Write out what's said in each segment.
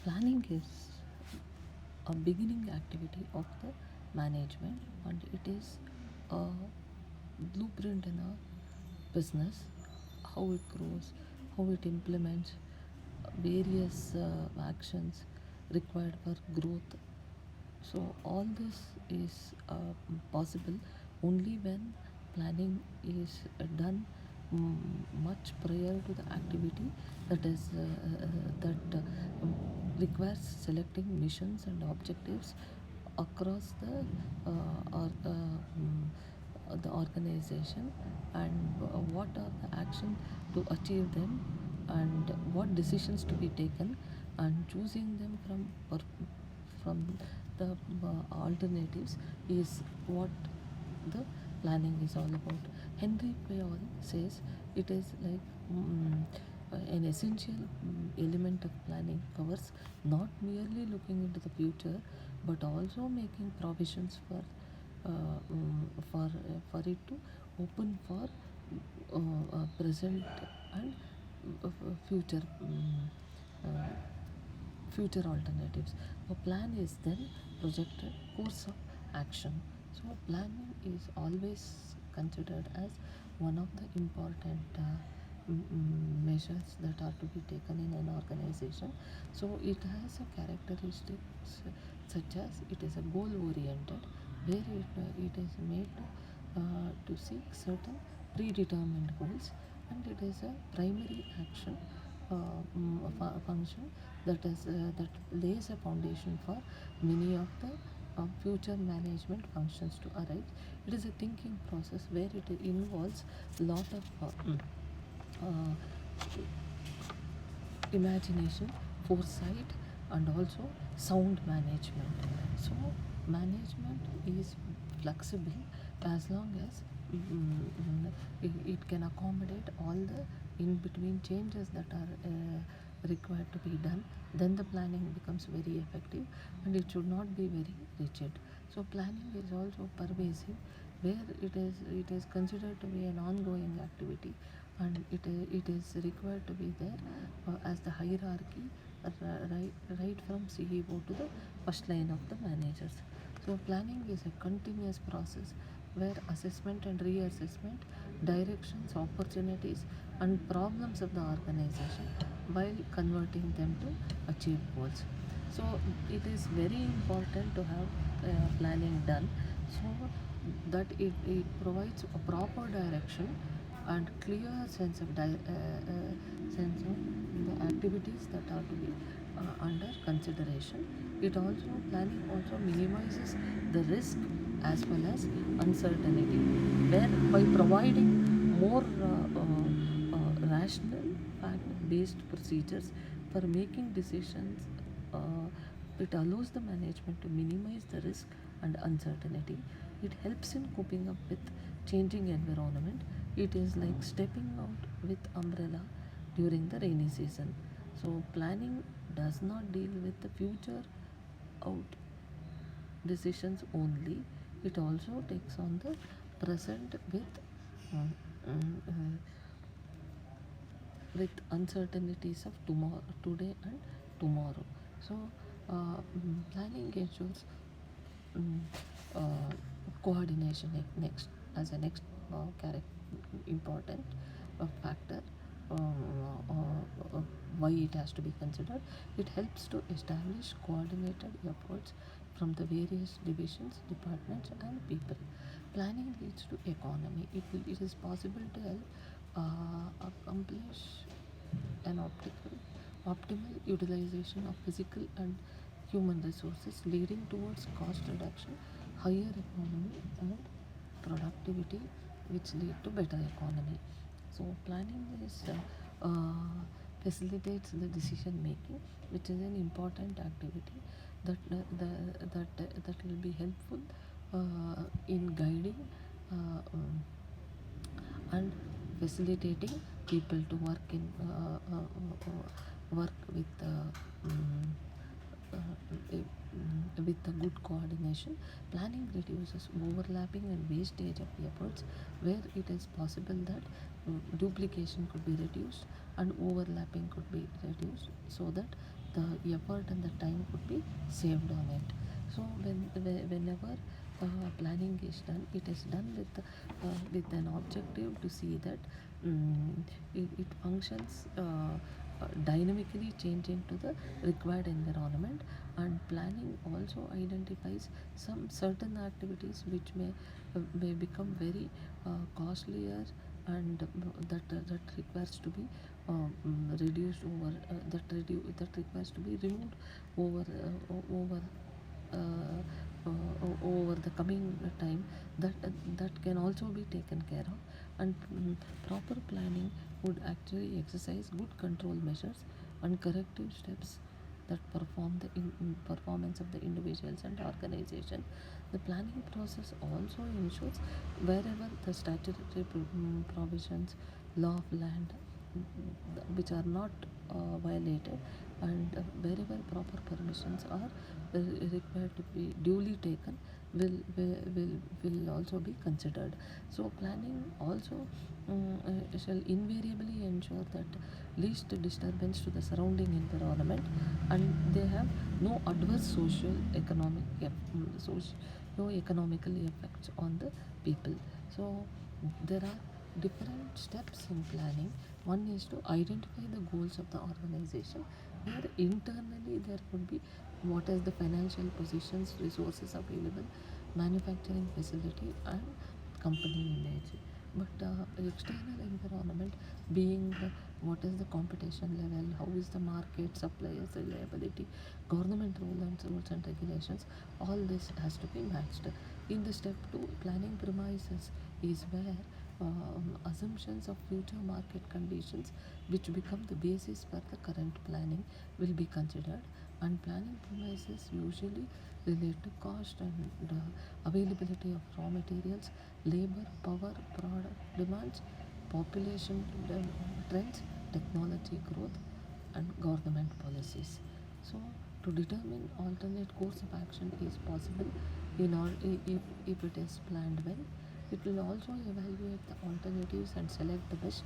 Planning is a beginning activity of the management, and it is a blueprint in a business, how it grows, how it implements various actions required for growth. So all this is possible only when planning is done mm, much prior to the activity that is that requires selecting missions and objectives across the organization, and what are the action to achieve them, and what decisions to be taken, and choosing them from the alternatives is what the planning is all about. Henry Fayol says it is like an essential element of planning covers not merely looking into the future but also making provisions for it to open for present and future uh, future alternatives. A plan is then projected course of action. So planning is always considered as one of the important measures that are to be taken in an organization. So it has a characteristics such as it is a goal oriented, where it is made to seek certain predetermined goals, and it is a primary action function that lays a foundation for many of the future management functions to arise. It is a thinking process where it involves a lot of uh, imagination, foresight, and also sound management. So, management is flexible as long as it can accommodate all the in between changes that are required to be done. Then the planning becomes very effective, and it should not be very rigid. So, planning is also pervasive, where it is considered to be an ongoing activity, and it is required to be there as the hierarchy right from CEO to the first line of the managers. So planning is a continuous process where assessment and reassessment, directions, opportunities, and problems of the organization while converting them to achieve goals. So it is very important to have planning done, so that it provides a proper direction and clear sense of the activities that are to be under consideration. It also planning also minimizes the risk as well as uncertainty, where by providing more rational fact-based procedures for making decisions, uh, it allows the management to minimize the risk and uncertainty. It helps in coping up with changing environment. It is like stepping out with umbrella during the rainy season. So planning does not deal with the future out decisions only. It also takes on the present um, um, uh, with uncertainties of tomorrow, today and tomorrow. So planning ensures mm, uh, coordination next as a next important factor, why it has to be considered. It helps to establish coordinated efforts from the various divisions, departments, and people. Planning leads to economy. It is possible to help accomplish an optimal utilization of physical and human resources, leading towards cost reduction, higher economy, and productivity, which lead to better economy. So planning is facilitates the decision making, which is an important activity that that will be helpful in guiding and facilitating people to work with the good coordination. Planning reduces overlapping and wastage of efforts, where it is possible that duplication could be reduced and overlapping could be reduced, so that the effort and the time could be saved on it. So whenever planning is done, it is done with an objective to see that it functions dynamically changing to the required environment, and planning also identifies some certain activities which may become very costlier, and that requires to be reduced over that requires to be removed over over the coming time, that can also be taken care of. And proper planning would actually exercise good control measures and corrective steps that performance of the individuals and organization. The planning process also ensures wherever the statutory provisions, law of land, which are not violated, and wherever proper permissions are required to be duly taken, will also be considered. So planning also shall invariably ensure that least disturbance to the surrounding environment, and they have no adverse social economic no economical effects on the people. So there are different steps in planning. One is to identify the goals of the organization, where internally there could be what is the financial positions, resources available, manufacturing facility, and company image. But external environment being what is the competition level, how is the market, suppliers reliability, government rules and regulations, all this has to be matched. In the step 2, planning premises is where assumptions of future market conditions, which become the basis for the current planning, will be considered. And planning premises usually relate to cost and availability of raw materials, labor, power, product demands, population trends, technology growth, and government policies. So, to determine alternate course of action is possible if it is planned well. It will also evaluate the alternatives and select the best.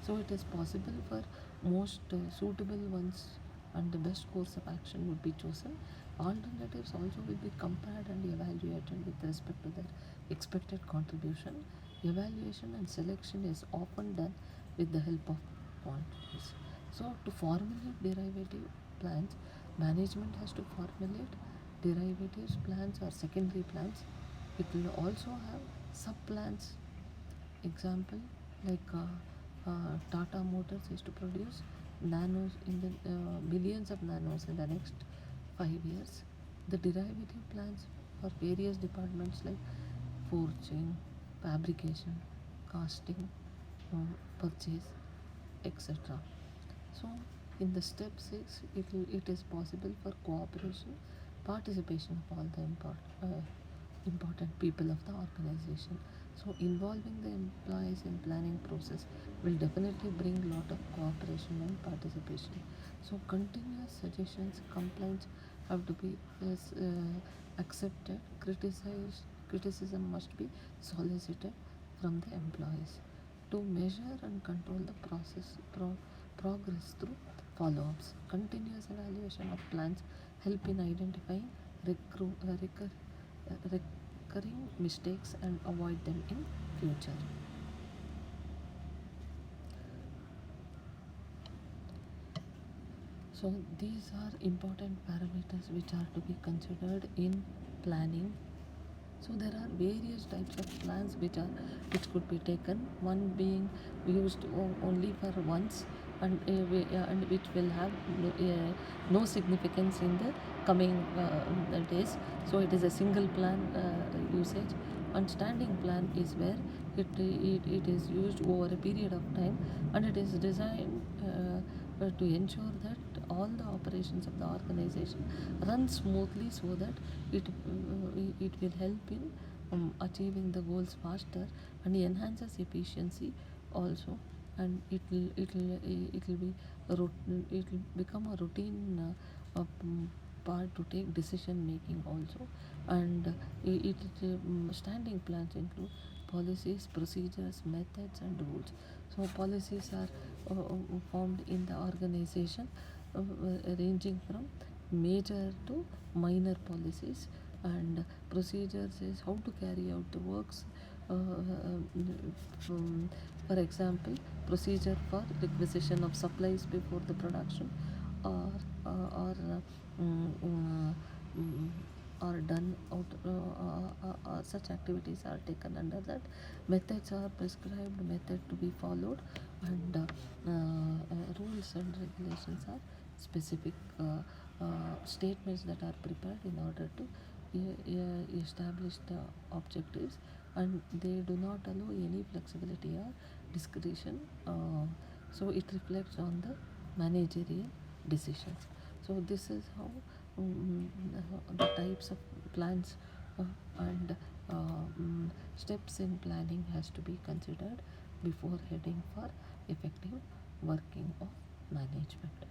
So, it is possible for most suitable ones, and the best course of action would be chosen. Alternatives also will be compared and evaluated with respect to their expected contribution. Evaluation and selection is often done with the help of quantities. So, to formulate derivative plans, management has to formulate derivatives plans or secondary plans. It will also have sub plans. Example, like Tata Motors is to produce nanos in the millions of nanos in the next 5 years. The derivative plans for various departments like forging, fabrication, casting, purchase, etc. So, in the step 6, it is possible for cooperation, participation of all the important people of the organization. So, involving the employees in planning process will definitely bring a lot of cooperation and participation. So, continuous suggestions, complaints have to be accepted. Criticism must be solicited from the employees. To measure and control the progress through follow-ups, continuous evaluation of plans help in identifying recurring mistakes and avoid them in future. So these are important parameters which are to be considered in planning. So there are various types of plans which could be taken. One being used only for once, and which will have no significance in the coming days. So it is a single plan usage. And standing plan is where it is used over a period of time, and it is designed to ensure that all the operations of the organization run smoothly, so that it will help in achieving the goals faster and enhances efficiency also. And it will become a routine part to take decision making also. And standing plans include policies, procedures, methods, and rules. So policies are formed in the organization, ranging from major to minor policies, and procedures is how to carry out the works. From, for example, procedure for requisition of supplies before the production, or mm, mm, mm, are done out, such activities are taken under that. Methods are prescribed, method to be followed, and rules and regulations are specific statements that are prepared in order to establish the objectives, and they do not allow any flexibility or discretion. So it reflects on the managerial decisions. So this is how the types of plans and steps in planning has to be considered before heading for effective working of management.